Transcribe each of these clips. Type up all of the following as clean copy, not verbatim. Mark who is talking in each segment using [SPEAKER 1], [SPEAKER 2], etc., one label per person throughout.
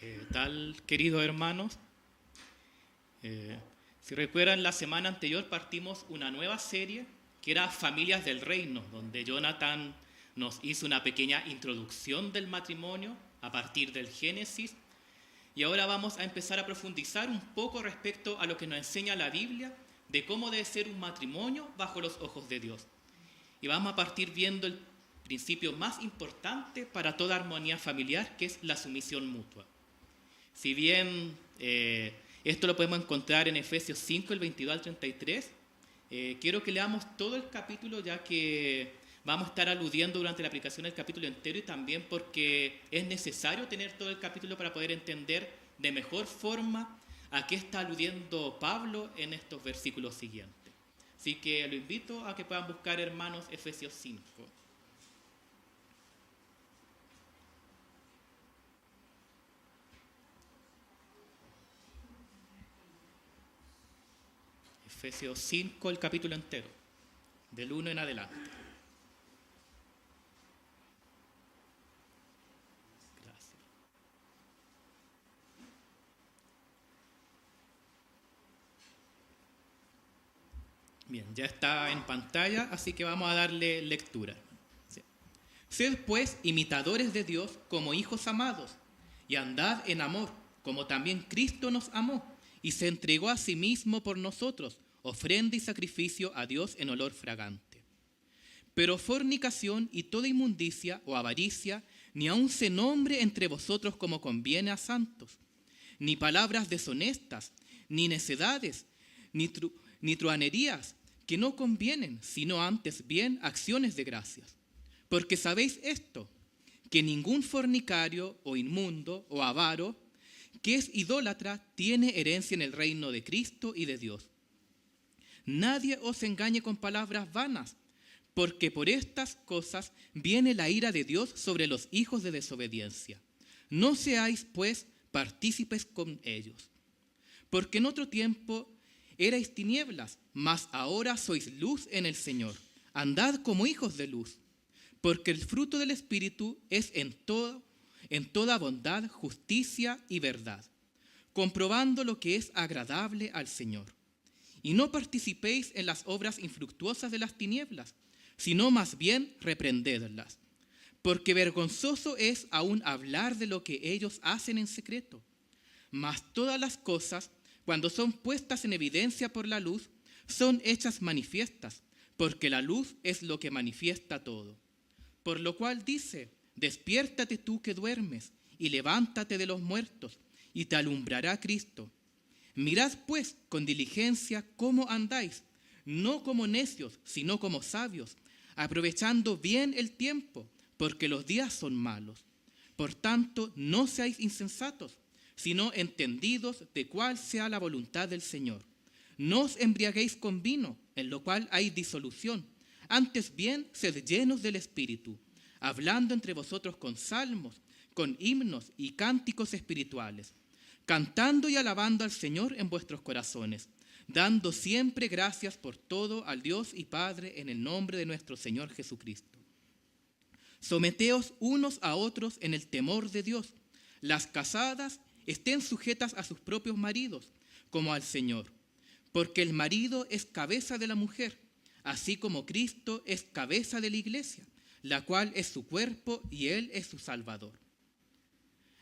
[SPEAKER 1] ¿Qué tal, queridos hermanos? Si recuerdan, la semana anterior partimos una nueva serie que era Familias del Reino, donde Jonathan nos hizo una pequeña introducción del matrimonio a partir del Génesis. Y ahora vamos a empezar a profundizar un poco respecto a lo que nos enseña la Biblia de cómo debe ser un matrimonio bajo los ojos de Dios. Y vamos a partir viendo el principio más importante para toda armonía familiar, que es la sumisión mutua. Si bien esto lo podemos encontrar en Efesios 5, el 22 al 33, quiero que leamos todo el capítulo, ya que vamos a estar aludiendo durante la aplicación del capítulo entero, y también porque es necesario tener todo el capítulo para poder entender de mejor forma a qué está aludiendo Pablo en estos versículos siguientes. Así que lo invito a que puedan buscar, hermanos, Efesios 5. Efesios 5, el capítulo entero, del 1 en adelante. Gracias. Bien, ya está en pantalla, así que vamos a darle lectura. Sí. Sed pues imitadores de Dios como hijos amados, y andad en amor, como también Cristo nos amó, y se entregó a sí mismo por nosotros, ofrenda y sacrificio a Dios en olor fragante. Pero fornicación y toda inmundicia o avaricia, ni aun se nombre entre vosotros como conviene a santos, ni palabras deshonestas, ni necedades, ni truhanerías, que no convienen, sino antes bien acciones de gracias. Porque sabéis esto, que ningún fornicario o inmundo o avaro, que es idólatra, tiene herencia en el reino de Cristo y de Dios. Nadie os engañe con palabras vanas, porque por estas cosas viene la ira de Dios sobre los hijos de desobediencia. No seáis, pues, partícipes con ellos. Porque en otro tiempo erais tinieblas, mas ahora sois luz en el Señor. Andad como hijos de luz, porque el fruto del Espíritu es en toda bondad, justicia y verdad, comprobando lo que es agradable al Señor. Y no participéis en las obras infructuosas de las tinieblas, sino más bien reprendedlas, porque vergonzoso es aún hablar de lo que ellos hacen en secreto. Mas todas las cosas, cuando son puestas en evidencia por la luz, son hechas manifiestas, porque la luz es lo que manifiesta todo. Por lo cual dice: despiértate tú que duermes, y levántate de los muertos, y te alumbrará Cristo. Mirad pues con diligencia cómo andáis, no como necios, sino como sabios, aprovechando bien el tiempo, porque los días son malos. Por tanto, no seáis insensatos, sino entendidos de cuál sea la voluntad del Señor. No os embriaguéis con vino, en lo cual hay disolución. Antes bien, sed llenos del Espíritu, hablando entre vosotros con salmos, con himnos y cánticos espirituales, cantando y alabando al Señor en vuestros corazones, dando siempre gracias por todo al Dios y Padre en el nombre de nuestro Señor Jesucristo. Someteos unos a otros en el temor de Dios. Las casadas estén sujetas a sus propios maridos, como al Señor, porque el marido es cabeza de la mujer, así como Cristo es cabeza de la iglesia, la cual es su cuerpo y Él es su Salvador.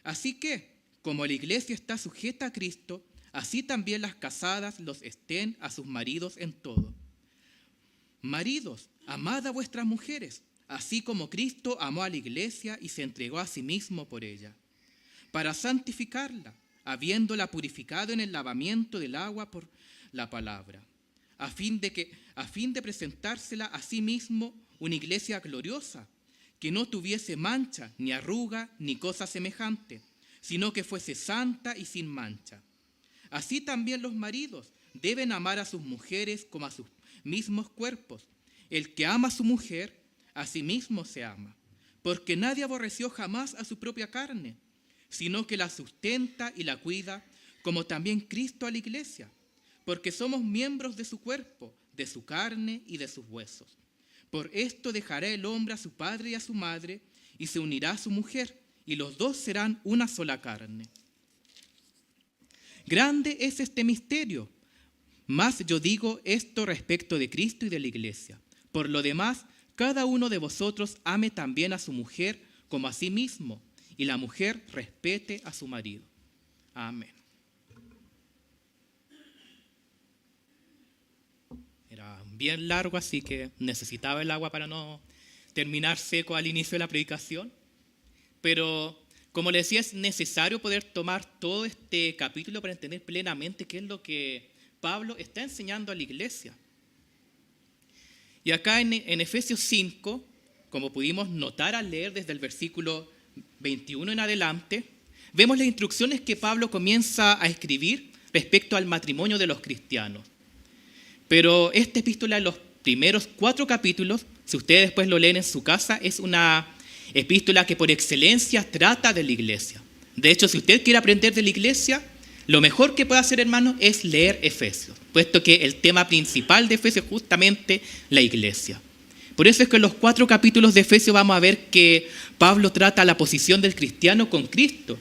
[SPEAKER 1] Así que, como la iglesia está sujeta a Cristo, así también las casadas los estén a sus maridos en todo. Maridos, amad a vuestras mujeres, así como Cristo amó a la iglesia y se entregó a sí mismo por ella, para santificarla, habiéndola purificado en el lavamiento del agua por la palabra, a fin de presentársela a sí mismo una iglesia gloriosa, que no tuviese mancha, ni arruga, ni cosa semejante, sino que fuese santa y sin mancha. Así también los maridos deben amar a sus mujeres como a sus mismos cuerpos. El que ama a su mujer, a sí mismo se ama, porque nadie aborreció jamás a su propia carne, sino que la sustenta y la cuida, como también Cristo a la iglesia, porque somos miembros de su cuerpo, de su carne y de sus huesos. Por esto dejará el hombre a su padre y a su madre, y se unirá a su mujer, y los dos serán una sola carne. Grande es este misterio. Mas yo digo esto respecto de Cristo y de la iglesia. Por lo demás, cada uno de vosotros ame también a su mujer como a sí mismo, y la mujer respete a su marido. Amén. Era bien largo, así que necesitaba el agua para no terminar seco al inicio de la predicación. Pero, como les decía, es necesario poder tomar todo este capítulo para entender plenamente qué es lo que Pablo está enseñando a la iglesia. Y acá en Efesios 5, como pudimos notar al leer desde el versículo 21 en adelante, vemos las instrucciones que Pablo comienza a escribir respecto al matrimonio de los cristianos. Pero esta epístola, en los primeros 4 capítulos, si ustedes después lo leen en su casa, es una epístola que por excelencia trata de la iglesia. De hecho, si usted quiere aprender de la iglesia, lo mejor que puede hacer, hermano, es leer Efesios, puesto que el tema principal de Efesios es justamente la iglesia. Por eso es que en los 4 capítulos de Efesios vamos a ver que Pablo trata la posición del cristiano con Cristo.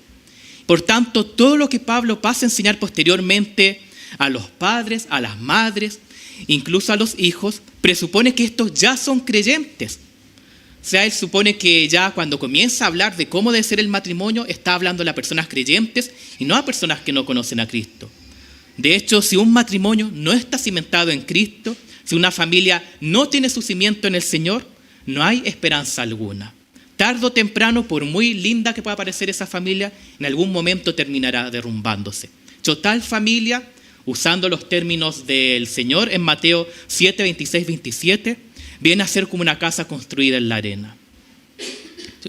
[SPEAKER 1] Por tanto, todo lo que Pablo pasa a enseñar posteriormente a los padres, a las madres, incluso a los hijos, presupone que estos ya son creyentes. O sea, él supone que ya cuando comienza a hablar de cómo debe ser el matrimonio, está hablando a personas creyentes y no a personas que no conocen a Cristo. De hecho, si un matrimonio no está cimentado en Cristo, si una familia no tiene su cimiento en el Señor, no hay esperanza alguna. Tarde o temprano, por muy linda que pueda parecer esa familia, en algún momento terminará derrumbándose. Tal familia, usando los términos del Señor en Mateo 7, 26, 27, viene a ser como una casa construida en la arena.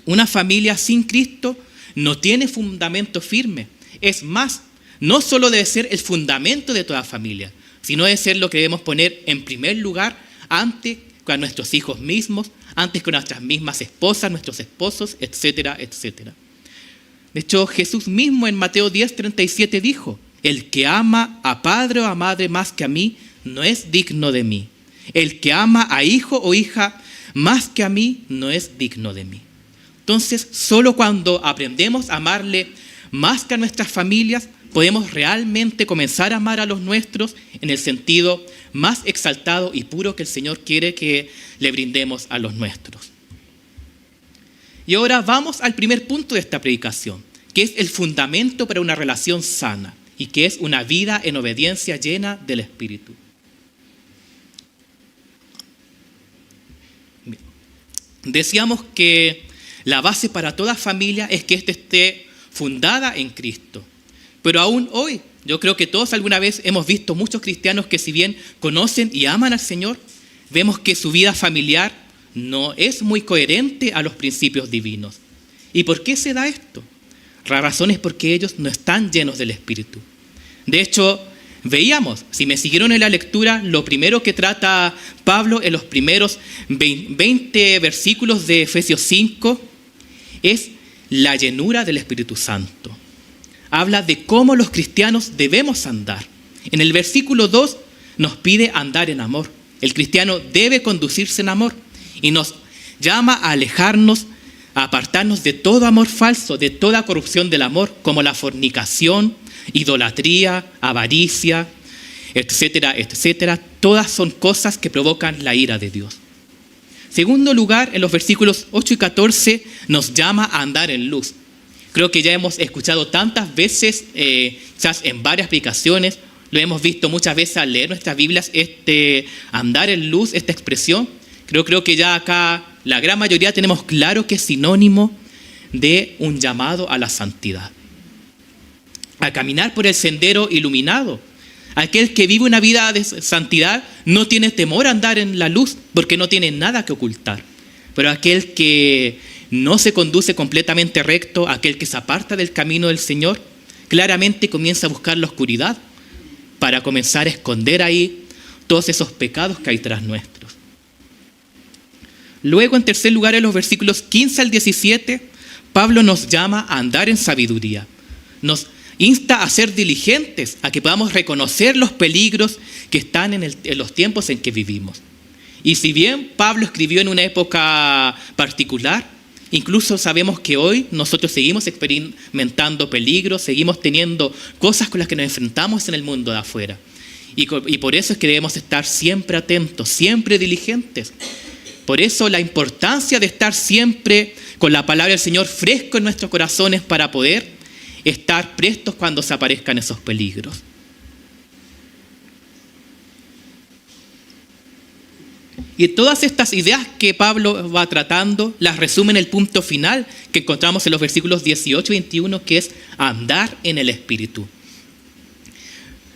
[SPEAKER 1] Una familia sin Cristo no tiene fundamento firme. Es más, no solo debe ser el fundamento de toda familia, sino debe ser lo que debemos poner en primer lugar antes con nuestros hijos mismos, antes con nuestras mismas esposas, nuestros esposos, etcétera, etcétera. De hecho, Jesús mismo en Mateo 10, 37 dijo: el que ama a padre o a madre más que a mí, no es digno de mí. El que ama a hijo o hija más que a mí, no es digno de mí. Entonces, solo cuando aprendemos a amarle más que a nuestras familias, podemos realmente comenzar a amar a los nuestros en el sentido más exaltado y puro que el Señor quiere que le brindemos a los nuestros. Y ahora vamos al primer punto de esta predicación, que es el fundamento para una relación sana y que es una vida en obediencia llena del Espíritu. Decíamos que la base para toda familia es que ésta esté fundada en Cristo. Pero aún hoy, yo creo que todos alguna vez hemos visto muchos cristianos que si bien conocen y aman al Señor, vemos que su vida familiar no es muy coherente a los principios divinos. ¿Y por qué se da esto? La razón es porque ellos no están llenos del Espíritu. De hecho, veíamos, si me siguieron en la lectura, lo primero que trata Pablo en los primeros 20 versículos de Efesios 5 es la llenura del Espíritu Santo. Habla de cómo los cristianos debemos andar. En el versículo 2 nos pide andar en amor. El cristiano debe conducirse en amor y nos llama a alejarnos, a apartarnos de todo amor falso, de toda corrupción del amor, como la fornicación, idolatría, avaricia, etcétera, etcétera. Todas son cosas que provocan la ira de Dios. Segundo lugar, en los versículos 8 y 14 nos llama a andar en luz. Creo que ya hemos escuchado tantas veces, quizás en varias predicaciones, lo hemos visto muchas veces al leer nuestras Biblias, andar en luz, esta expresión. Creo que ya acá la gran mayoría tenemos claro que es sinónimo de un llamado a la santidad. A caminar por el sendero iluminado. Aquel que vive una vida de santidad no tiene temor a andar en la luz porque no tiene nada que ocultar. Pero aquel que no se conduce completamente recto, aquel que se aparta del camino del Señor, claramente comienza a buscar la oscuridad para comenzar a esconder ahí todos esos pecados que hay tras nuestros. Luego, en tercer lugar, en los versículos 15 al 17, Pablo nos llama a andar en sabiduría. Nos insta a ser diligentes, a que podamos reconocer los peligros que están en los tiempos en que vivimos. Y si bien Pablo escribió en una época particular, Incluso sabemos que hoy nosotros seguimos experimentando peligros, seguimos teniendo cosas con las que nos enfrentamos en el mundo de afuera. Y por eso es que debemos estar siempre atentos, siempre diligentes. Por eso la importancia de estar siempre con la palabra del Señor fresco en nuestros corazones para poder estar prestos cuando se aparezcan esos peligros. Y todas estas ideas que Pablo va tratando las resume en el punto final que encontramos en los versículos 18 y 21, que es andar en el Espíritu.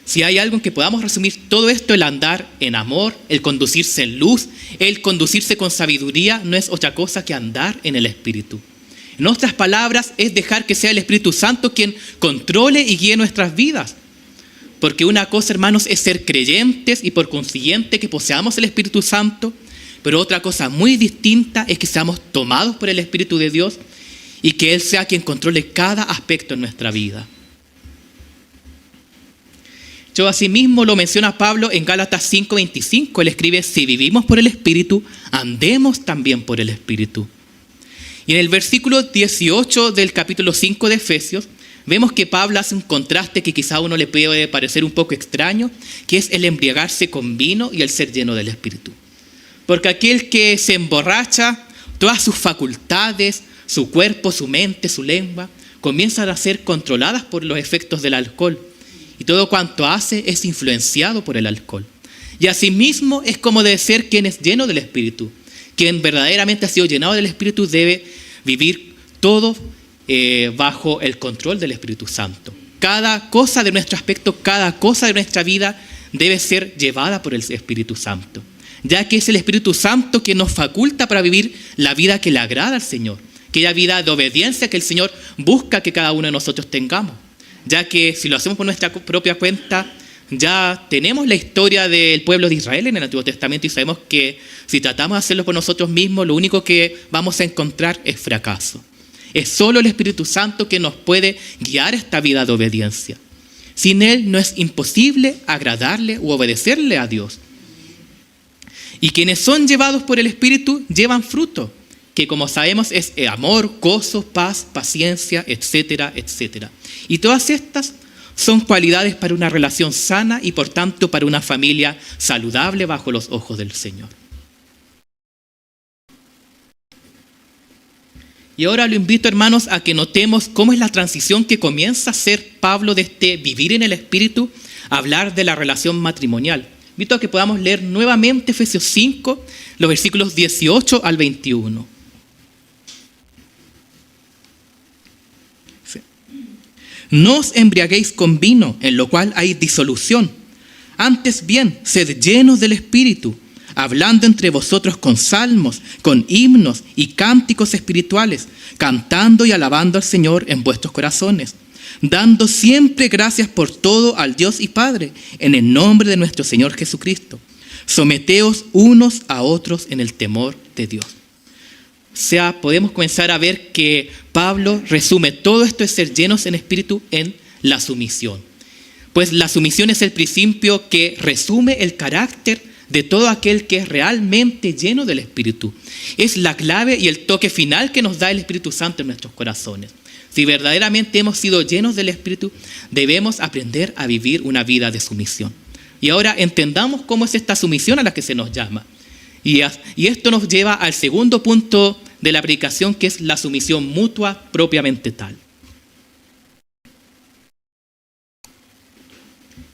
[SPEAKER 1] Si hay algo en que podamos resumir todo esto, el andar en amor, el conducirse en luz, el conducirse con sabiduría, no es otra cosa que andar en el Espíritu. En otras palabras, es dejar que sea el Espíritu Santo quien controle y guíe nuestras vidas. Porque una cosa, hermanos, es ser creyentes y por consiguiente que poseamos el Espíritu Santo, pero otra cosa muy distinta es que seamos tomados por el Espíritu de Dios y que Él sea quien controle cada aspecto en nuestra vida. Asimismo lo menciona Pablo en Gálatas 5:25. Él escribe: si vivimos por el Espíritu, andemos también por el Espíritu. Y en el versículo 18 del capítulo 5 de Efesios, vemos que Pablo hace un contraste que quizá a uno le puede parecer un poco extraño, que es el embriagarse con vino y el ser lleno del Espíritu. Porque aquel que se emborracha, todas sus facultades, su cuerpo, su mente, su lengua, comienzan a ser controladas por los efectos del alcohol. Y todo cuanto hace es influenciado por el alcohol. Y asimismo es como debe ser quien es lleno del Espíritu. Quien verdaderamente ha sido llenado del Espíritu debe vivir todo bajo el control del Espíritu Santo. Cada cosa de nuestro aspecto, cada cosa de nuestra vida debe ser llevada por el Espíritu Santo, ya que es el Espíritu Santo quien nos faculta para vivir la vida que le agrada al Señor, aquella vida de obediencia que el Señor busca que cada uno de nosotros tengamos, ya que si lo hacemos por nuestra propia cuenta, ya tenemos la historia del pueblo de Israel en el Antiguo Testamento y sabemos que si tratamos de hacerlo por nosotros mismos, lo único que vamos a encontrar es fracaso. Es solo el Espíritu Santo que nos puede guiar esta vida de obediencia. Sin Él no es imposible agradarle u obedecerle a Dios. Y quienes son llevados por el Espíritu llevan fruto, que como sabemos es amor, gozo, paz, paciencia, etcétera, etcétera. Y todas estas son cualidades para una relación sana y por tanto para una familia saludable bajo los ojos del Señor. Y ahora lo invito, hermanos, a que notemos cómo es la transición que comienza a hacer Pablo de este vivir en el Espíritu a hablar de la relación matrimonial. Invito a que podamos leer nuevamente Efesios 5, los versículos 18 al 21. Sí. No os embriaguéis con vino, en lo cual hay disolución. Antes bien, sed llenos del Espíritu, hablando entre vosotros con salmos, con himnos y cánticos espirituales, cantando y alabando al Señor en vuestros corazones, dando siempre gracias por todo al Dios y Padre, en el nombre de nuestro Señor Jesucristo. Someteos unos a otros en el temor de Dios. O sea, podemos comenzar a ver que Pablo resume todo esto de ser llenos en espíritu en la sumisión. Pues la sumisión es el principio que resume el carácter de todo aquel que es realmente lleno del Espíritu. Es la clave y el toque final que nos da el Espíritu Santo en nuestros corazones. Si verdaderamente hemos sido llenos del Espíritu, debemos aprender a vivir una vida de sumisión. Y ahora entendamos cómo es esta sumisión a la que se nos llama. Y esto nos lleva al segundo punto de la predicación, que es la sumisión mutua propiamente tal.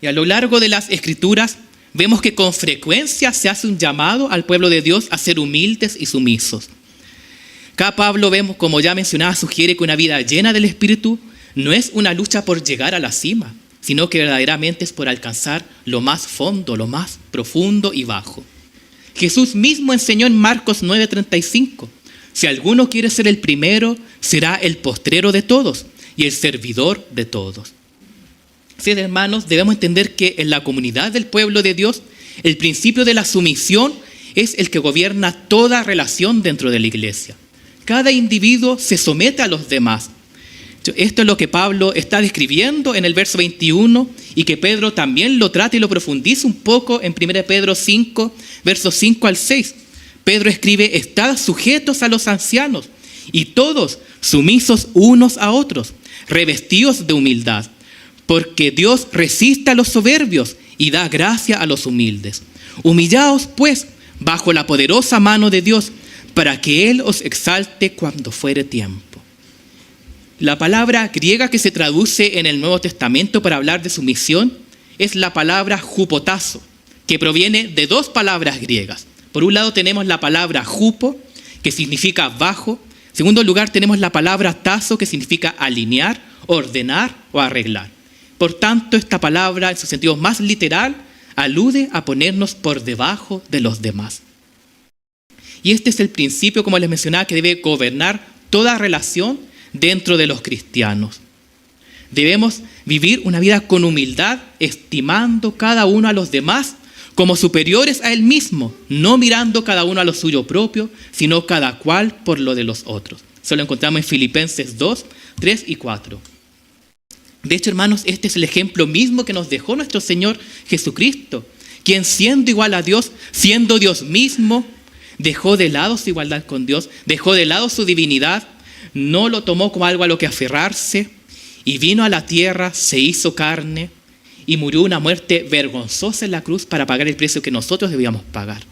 [SPEAKER 1] Y a lo largo de las Escrituras, vemos que con frecuencia se hace un llamado al pueblo de Dios a ser humildes y sumisos. Acá Pablo, vemos, como ya mencionaba, sugiere que una vida llena del Espíritu no es una lucha por llegar a la cima, sino que verdaderamente es por alcanzar lo más fondo, lo más profundo y bajo. Jesús mismo enseñó en Marcos 9:35, si alguno quiere ser el primero, será el postrero de todos y el servidor de todos. Sí, hermanos, debemos entender que en la comunidad del pueblo de Dios, el principio de la sumisión es el que gobierna toda relación dentro de la iglesia. Cada individuo se somete a los demás. Esto es lo que Pablo está describiendo en el verso 21 y que Pedro también lo trata y lo profundiza un poco en 1 Pedro 5, versos 5 al 6. Pedro escribe: estad sujetos a los ancianos Y todos sumisos unos a otros, revestidos de humildad, porque Dios resiste a los soberbios y da gracia a los humildes. Humillaos, pues, bajo la poderosa mano de Dios, para que Él os exalte cuando fuere tiempo. La palabra griega que se traduce en el Nuevo Testamento para hablar de sumisión es la palabra hupotazo, que proviene de dos palabras griegas. Por un lado tenemos la palabra hupo, que significa bajo. En segundo lugar tenemos la palabra tazo, que significa alinear, ordenar o arreglar. Por tanto, esta palabra, en su sentido más literal, alude a ponernos por debajo de los demás. Y este es el principio, como les mencionaba, que debe gobernar toda relación dentro de los cristianos. Debemos vivir una vida con humildad, estimando cada uno a los demás como superiores a él mismo, no mirando cada uno a lo suyo propio, sino cada cual por lo de los otros. Eso lo encontramos en Filipenses 2, 3 y 4. De hecho, hermanos, este es el ejemplo mismo que nos dejó nuestro Señor Jesucristo, quien siendo igual a Dios, siendo Dios mismo, dejó de lado su igualdad con Dios, dejó de lado su divinidad, no lo tomó como algo a lo que aferrarse y vino a la tierra, se hizo carne y murió una muerte vergonzosa en la cruz para pagar el precio que nosotros debíamos pagar.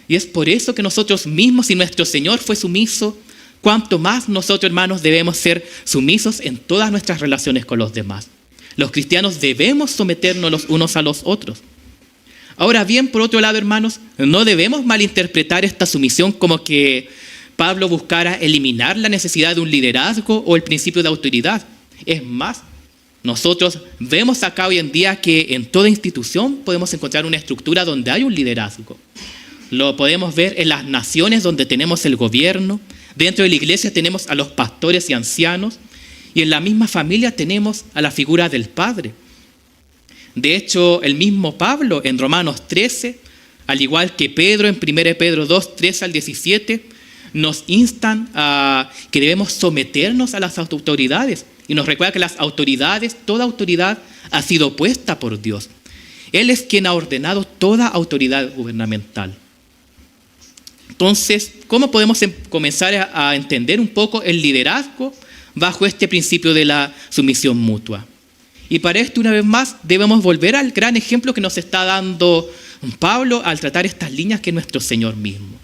[SPEAKER 1] Y es por eso que nosotros mismos, si nuestro Señor fue sumiso, cuánto más nosotros, hermanos, debemos ser sumisos en todas nuestras relaciones con los demás. Los cristianos debemos someternos los unos a los otros. Ahora bien, por otro lado, hermanos, no debemos malinterpretar esta sumisión como que Pablo buscara eliminar la necesidad de un liderazgo o el principio de autoridad. Es más, nosotros vemos acá hoy en día que en toda institución podemos encontrar una estructura donde hay un liderazgo. Lo podemos ver en las naciones donde tenemos el gobierno, dentro de la iglesia tenemos a los pastores y ancianos, y en la misma familia tenemos a la figura del padre. De hecho, el mismo Pablo en Romanos 13, al igual que Pedro en 1 Pedro 2, 13 al 17, nos instan a que debemos someternos a las autoridades. Y nos recuerda que las autoridades, toda autoridad ha sido puesta por Dios. Él es quien ha ordenado toda autoridad gubernamental. Entonces, ¿cómo podemos comenzar a entender un poco el liderazgo bajo este principio de la sumisión mutua? Y para esto, una vez más, debemos volver al gran ejemplo que nos está dando Pablo al tratar estas líneas, que es nuestro Señor mismo.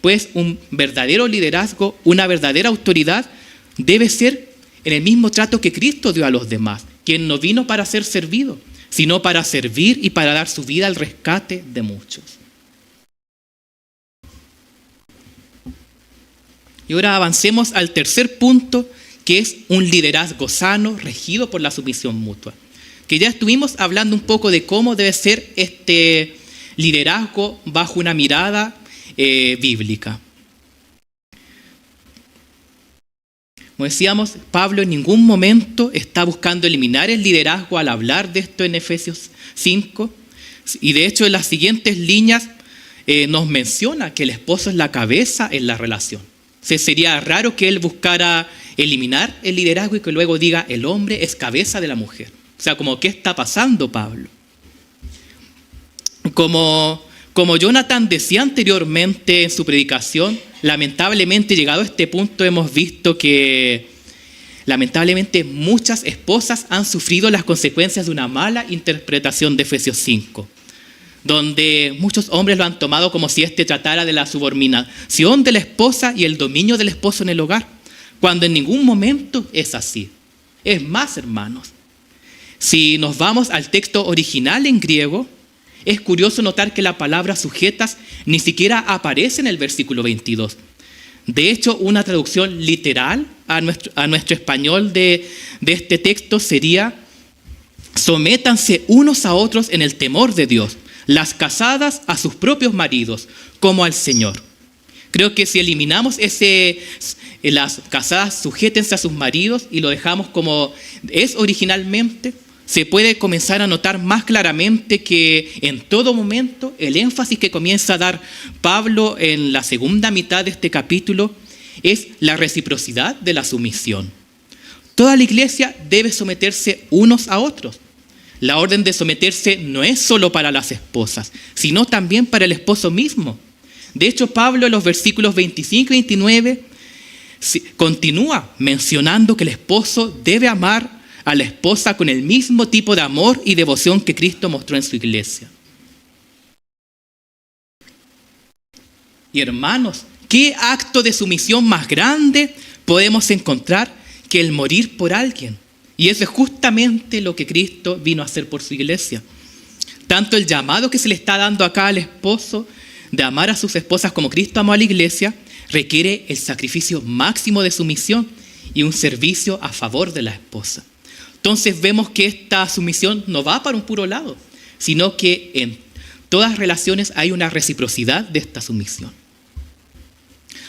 [SPEAKER 1] Pues un verdadero liderazgo, una verdadera autoridad, debe ser en el mismo trato que Cristo dio a los demás, quien no vino para ser servido, sino para servir y para dar su vida al rescate de muchos. Y ahora avancemos al tercer punto, que es un liderazgo sano, regido por la sumisión mutua. Que ya estuvimos hablando un poco de cómo debe ser este liderazgo bajo una mirada bíblica. Como decíamos, Pablo en ningún momento está buscando eliminar el liderazgo al hablar de esto en Efesios 5. Y de hecho en las siguientes líneas nos menciona que el esposo es la cabeza en la relación. O sea, sería raro que él buscara eliminar el liderazgo y que luego diga el hombre es cabeza de la mujer. O sea, como ¿qué está pasando, Pablo? Como Jonathan decía anteriormente en su predicación, lamentablemente llegado a este punto hemos visto que lamentablemente muchas esposas han sufrido las consecuencias de una mala interpretación de Efesios 5, donde muchos hombres lo han tomado como si este tratara de la subordinación de la esposa y el dominio del esposo en el hogar, cuando en ningún momento es así. Es más, hermanos, si nos vamos al texto original en griego, es curioso notar que la palabra sujetas ni siquiera aparece en el versículo 22. De hecho, una traducción literal a nuestro español de este texto sería: sométanse unos a otros en el temor de Dios, las casadas a sus propios maridos, como al Señor. Creo que si eliminamos las casadas sujétense a sus maridos y lo dejamos como es originalmente, se puede comenzar a notar más claramente que en todo momento el énfasis que comienza a dar Pablo en la segunda mitad de este capítulo es la reciprocidad de la sumisión. Toda la iglesia debe someterse unos a otros. La orden de someterse no es solo para las esposas, sino también para el esposo mismo. De hecho, Pablo en los versículos 25 y 29 continúa mencionando que el esposo debe amar a la esposa con el mismo tipo de amor y devoción que Cristo mostró en su iglesia. Y hermanos, ¿qué acto de sumisión más grande podemos encontrar que el morir por alguien? Y eso es justamente lo que Cristo vino a hacer por su iglesia. Tanto el llamado que se le está dando acá al esposo de amar a sus esposas como Cristo amó a la iglesia requiere el sacrificio máximo de sumisión y un servicio a favor de la esposa. Entonces vemos que esta sumisión no va para un puro lado, sino que en todas relaciones hay una reciprocidad de esta sumisión.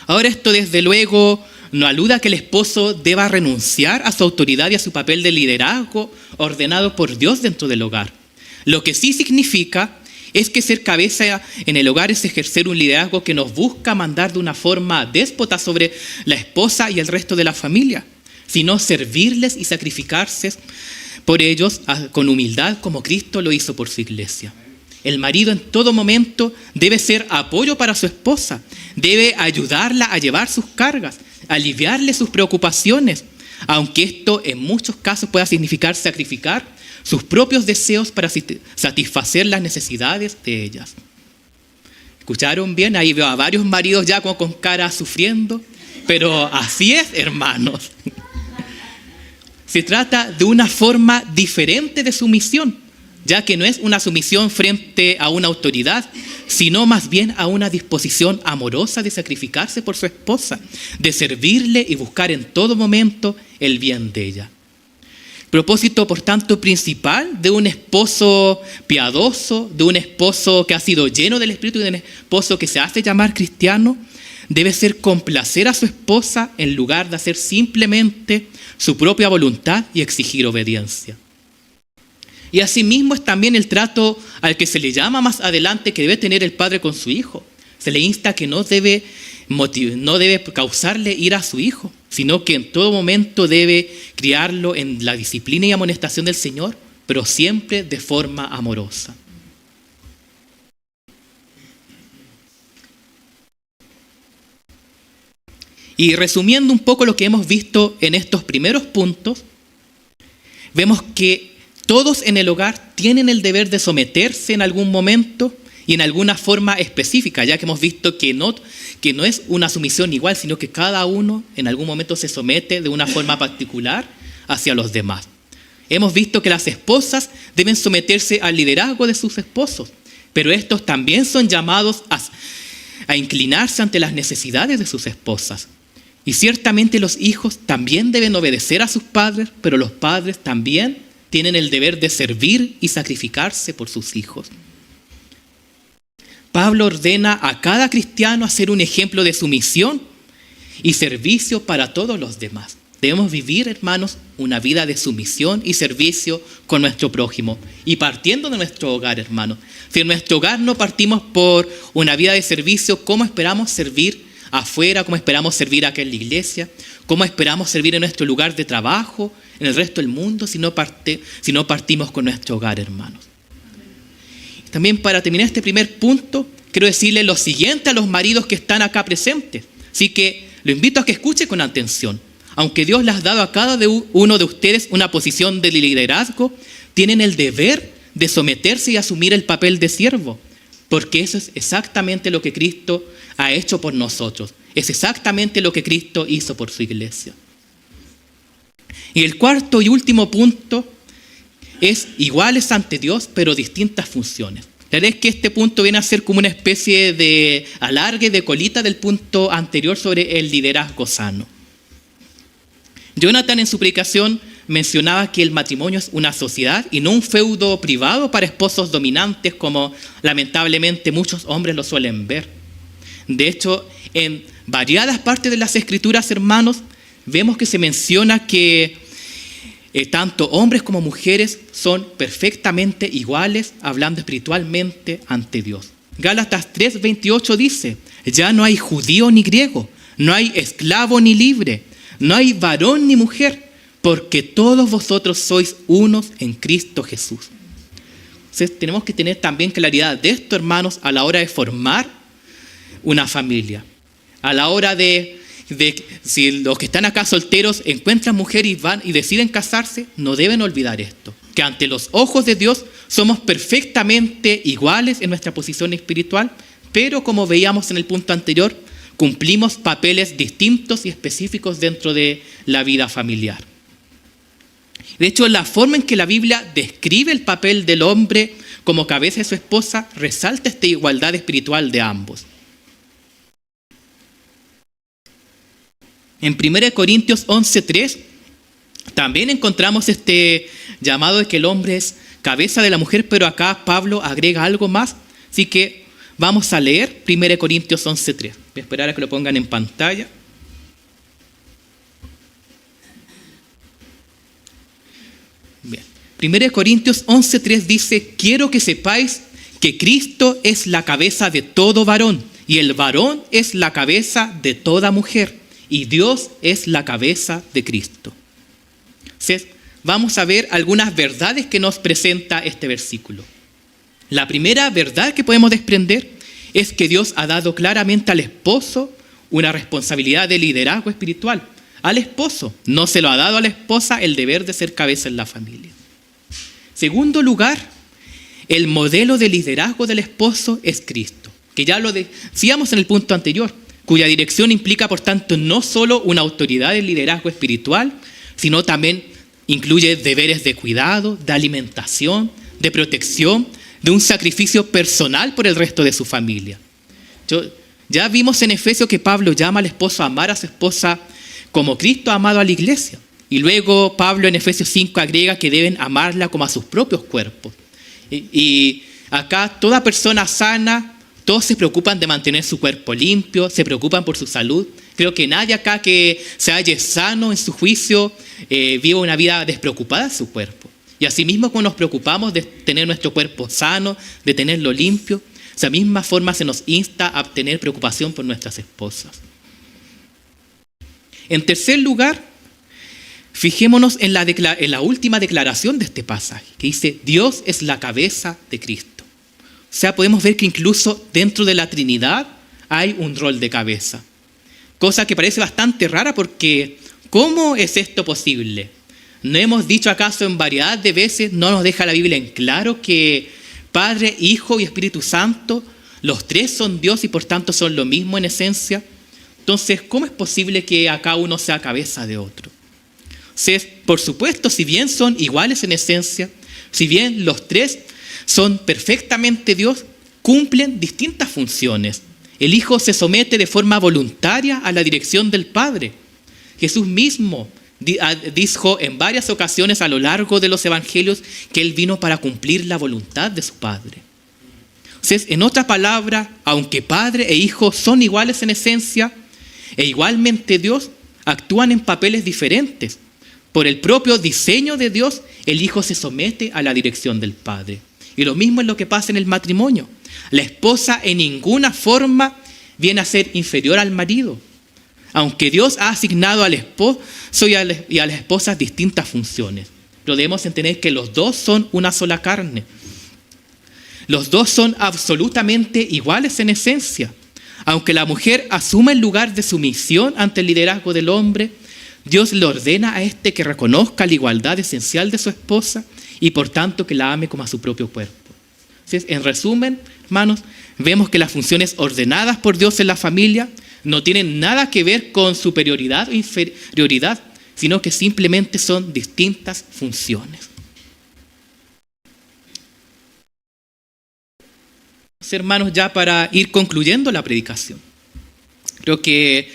[SPEAKER 1] Ahora esto desde luego no alude a que el esposo deba renunciar a su autoridad y a su papel de liderazgo ordenado por Dios dentro del hogar. Lo que sí significa es que ser cabeza en el hogar es ejercer un liderazgo que nos busca mandar de una forma déspota sobre la esposa y el resto de la familia, sino servirles y sacrificarse por ellos con humildad como Cristo lo hizo por su iglesia. El marido en todo momento debe ser apoyo para su esposa, debe ayudarla a llevar sus cargas, aliviarle sus preocupaciones, aunque esto en muchos casos pueda significar sacrificar sus propios deseos para satisfacer las necesidades de ellas. ¿Escucharon bien? Ahí veo a varios maridos ya como con cara sufriendo, pero así es, hermanos. Se trata de una forma diferente de sumisión, ya que no es una sumisión frente a una autoridad, sino más bien a una disposición amorosa de sacrificarse por su esposa, de servirle y buscar en todo momento el bien de ella. Propósito, por tanto, principal de un esposo piadoso, de un esposo que ha sido lleno del Espíritu y de un esposo que se hace llamar cristiano, debe ser complacer a su esposa en lugar de hacer simplemente su propia voluntad y exigir obediencia. Y asimismo es también el trato al que se le llama más adelante que debe tener el padre con su hijo. Se le insta que no debe causarle ira a su hijo, sino que en todo momento debe criarlo en la disciplina y amonestación del Señor, pero siempre de forma amorosa. Y resumiendo un poco lo que hemos visto en estos primeros puntos, vemos que todos en el hogar tienen el deber de someterse en algún momento y en alguna forma específica, ya que hemos visto que no es una sumisión igual, sino que cada uno en algún momento se somete de una forma particular hacia los demás. Hemos visto que las esposas deben someterse al liderazgo de sus esposos, pero estos también son llamados a inclinarse ante las necesidades de sus esposas. Y ciertamente los hijos también deben obedecer a sus padres, pero los padres también tienen el deber de servir y sacrificarse por sus hijos. Pablo ordena a cada cristiano a ser un ejemplo de sumisión y servicio para todos los demás. Debemos vivir, hermanos, una vida de sumisión y servicio con nuestro prójimo. Y partiendo de nuestro hogar, hermanos. Si en nuestro hogar no partimos por una vida de servicio, ¿cómo esperamos servir afuera? ¿Cómo esperamos servir acá en la iglesia? ¿Cómo esperamos servir en nuestro lugar de trabajo, en el resto del mundo, si no partimos con nuestro hogar, hermanos? También para terminar este primer punto, quiero decirle lo siguiente a los maridos que están acá presentes. Así que lo invito a que escuche con atención. Aunque Dios les ha dado a cada uno de ustedes una posición de liderazgo, tienen el deber de someterse y asumir el papel de siervo, porque eso es exactamente lo que Cristo ha hecho por nosotros. Es exactamente lo que Cristo hizo por su iglesia. Y el cuarto y último punto es iguales ante Dios, pero distintas funciones. La verdad es que este punto viene a ser como una especie de alargue de colita del punto anterior sobre el liderazgo sano. Jonathan en su predicación mencionaba que el matrimonio es una sociedad y no un feudo privado para esposos dominantes como lamentablemente muchos hombres lo suelen ver. De hecho, en variadas partes de las Escrituras, hermanos, vemos que se menciona que tanto hombres como mujeres son perfectamente iguales, hablando espiritualmente ante Dios. Gálatas 3:28 dice: ya no hay judío ni griego, no hay esclavo ni libre, no hay varón ni mujer, porque todos vosotros sois unos en Cristo Jesús. Entonces tenemos que tener también claridad de esto, hermanos, a la hora de formar una familia, a la hora de si los que están acá solteros encuentran mujer y van y deciden casarse, no deben olvidar esto, que ante los ojos de Dios somos perfectamente iguales en nuestra posición espiritual, pero como veíamos en el punto anterior, cumplimos papeles distintos y específicos dentro de la vida familiar. De hecho, la forma en que la Biblia describe el papel del hombre como cabeza de su esposa resalta esta igualdad espiritual de ambos. En 1 Corintios 11:3 también encontramos este llamado de que el hombre es cabeza de la mujer, pero acá Pablo agrega algo más. Así que vamos a leer 1 Corintios 11:3. Voy a esperar a que lo pongan en pantalla. Bien. 1 Corintios 11:3 dice: quiero que sepáis que Cristo es la cabeza de todo varón, y el varón es la cabeza de toda mujer, y Dios es la cabeza de Cristo. Entonces, vamos a ver algunas verdades que nos presenta este versículo. La primera verdad que podemos desprender es que Dios ha dado claramente al esposo una responsabilidad de liderazgo espiritual. Al esposo, no se lo ha dado a la esposa el deber de ser cabeza en la familia. Segundo lugar, el modelo de liderazgo del esposo es Cristo, que ya lo decíamos en el punto anterior, cuya dirección implica, por tanto, no solo una autoridad de liderazgo espiritual, sino también incluye deberes de cuidado, de alimentación, de protección, de un sacrificio personal por el resto de su familia. Ya vimos en Efesios que Pablo llama al esposo a amar a su esposa como Cristo ha amado a la iglesia. Y luego Pablo en Efesios 5 agrega que deben amarla como a sus propios cuerpos. Y acá toda persona sana, todos se preocupan de mantener su cuerpo limpio, se preocupan por su salud. Creo que nadie acá que se halle sano en su juicio vive una vida despreocupada de su cuerpo. Y asimismo, como nos preocupamos de tener nuestro cuerpo sano, de tenerlo limpio, de esa misma forma se nos insta a tener preocupación por nuestras esposas. En tercer lugar, fijémonos en la última declaración de este pasaje, que dice: Dios es la cabeza de Cristo. O sea, podemos ver que incluso dentro de la Trinidad hay un rol de cabeza. Cosa que parece bastante rara porque ¿cómo es esto posible? ¿No hemos dicho acaso en variedad de veces, no nos deja la Biblia en claro que Padre, Hijo y Espíritu Santo, los tres son Dios y por tanto son lo mismo en esencia? Entonces, ¿cómo es posible que acá uno sea cabeza de otro? Entonces, por supuesto, si bien son iguales en esencia, si bien los tres son perfectamente Dios, cumplen distintas funciones. El Hijo se somete de forma voluntaria a la dirección del Padre. Jesús mismo dijo en varias ocasiones a lo largo de los evangelios que Él vino para cumplir la voluntad de su Padre. Entonces, en otras palabras, aunque Padre e Hijo son iguales en esencia e igualmente Dios, actúan en papeles diferentes. Por el propio diseño de Dios, el Hijo se somete a la dirección del Padre. Y lo mismo es lo que pasa en el matrimonio. La esposa en ninguna forma viene a ser inferior al marido. Aunque Dios ha asignado al esposo y a las esposas distintas funciones. Pero debemos entender que los dos son una sola carne. Los dos son absolutamente iguales en esencia. Aunque la mujer asuma el lugar de sumisión ante el liderazgo del hombre, Dios le ordena a este que reconozca la igualdad esencial de su esposa y por tanto que la ame como a su propio cuerpo. Entonces, en resumen, hermanos, vemos que las funciones ordenadas por Dios en la familia no tienen nada que ver con superioridad o inferioridad, sino que simplemente son distintas funciones. Hermanos, ya para ir concluyendo la predicación, creo que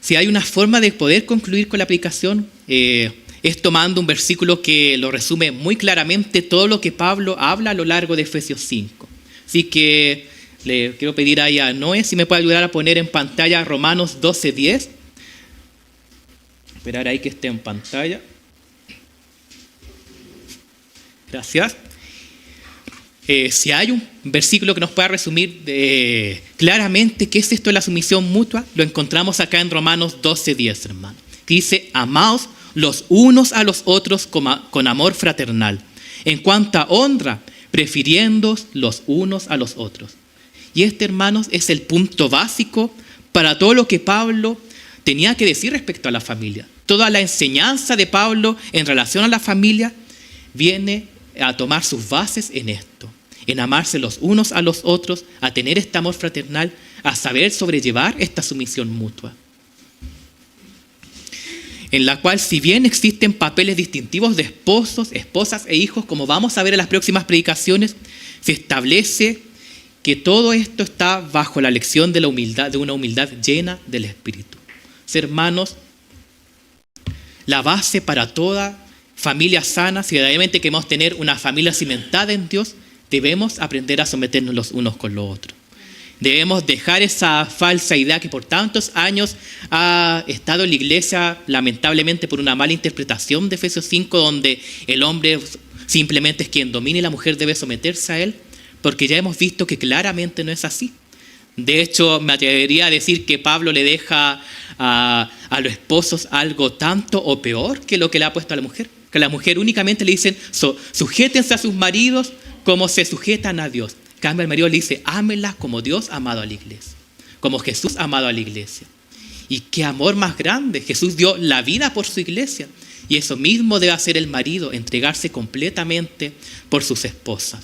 [SPEAKER 1] si hay una forma de poder concluir con la predicación, es tomando un versículo que lo resume muy claramente todo lo que Pablo habla a lo largo de Efesios 5. Así que le quiero pedir ahí a Noé si me puede ayudar a poner en pantalla Romanos 12:10. Esperar ahí que esté en pantalla. Gracias. Si hay un versículo que nos pueda resumir claramente qué es esto de la sumisión mutua, lo encontramos acá en Romanos 12:10, hermano. Que dice: amaos los unos a los otros con amor fraternal. En cuanto a honra, prefiriéndoos los unos a los otros. Y hermanos, es el punto básico para todo lo que Pablo tenía que decir respecto a la familia. Toda la enseñanza de Pablo en relación a la familia viene a tomar sus bases en esto, en amarse los unos a los otros, a tener este amor fraternal, a saber sobrellevar esta sumisión mutua. En la cual, si bien existen papeles distintivos de esposos, esposas e hijos, como vamos a ver en las próximas predicaciones, se establece que todo esto está bajo la lección de la humildad, de una humildad llena del Espíritu. Hermanos, la base para toda familia sana, si verdaderamente queremos tener una familia cimentada en Dios, debemos aprender a someternos los unos con los otros. Debemos dejar esa falsa idea que por tantos años ha estado en la iglesia, lamentablemente por una mala interpretación de Efesios 5, donde el hombre simplemente es quien domina y la mujer debe someterse a él, porque ya hemos visto que claramente no es así. De hecho, me atrevería a decir que Pablo le deja a los esposos algo tanto o peor que lo que le ha puesto a la mujer. Que a la mujer únicamente le dicen, sujétense a sus maridos como se sujetan a Dios. En cambio, el marido le dice, ámenlas como Dios ha amado a la iglesia, como Jesús ha amado a la iglesia. Y qué amor más grande, Jesús dio la vida por su iglesia. Y eso mismo debe hacer el marido, entregarse completamente por sus esposas.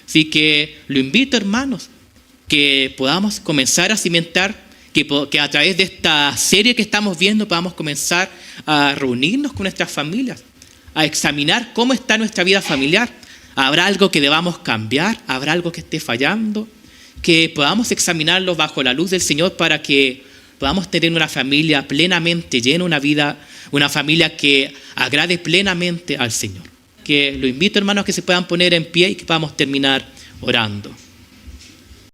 [SPEAKER 1] Así que lo invito, hermanos, que podamos comenzar a cimentar, que a través de esta serie que estamos viendo podamos comenzar a reunirnos con nuestras familias, a examinar cómo está nuestra vida familiar. ¿Habrá algo que debamos cambiar? ¿Habrá algo que esté fallando? Que podamos examinarlo bajo la luz del Señor para que podamos tener una familia plenamente llena, una familia que agrade plenamente al Señor. Que lo invito, hermanos, a que se puedan poner en pie y que podamos terminar orando.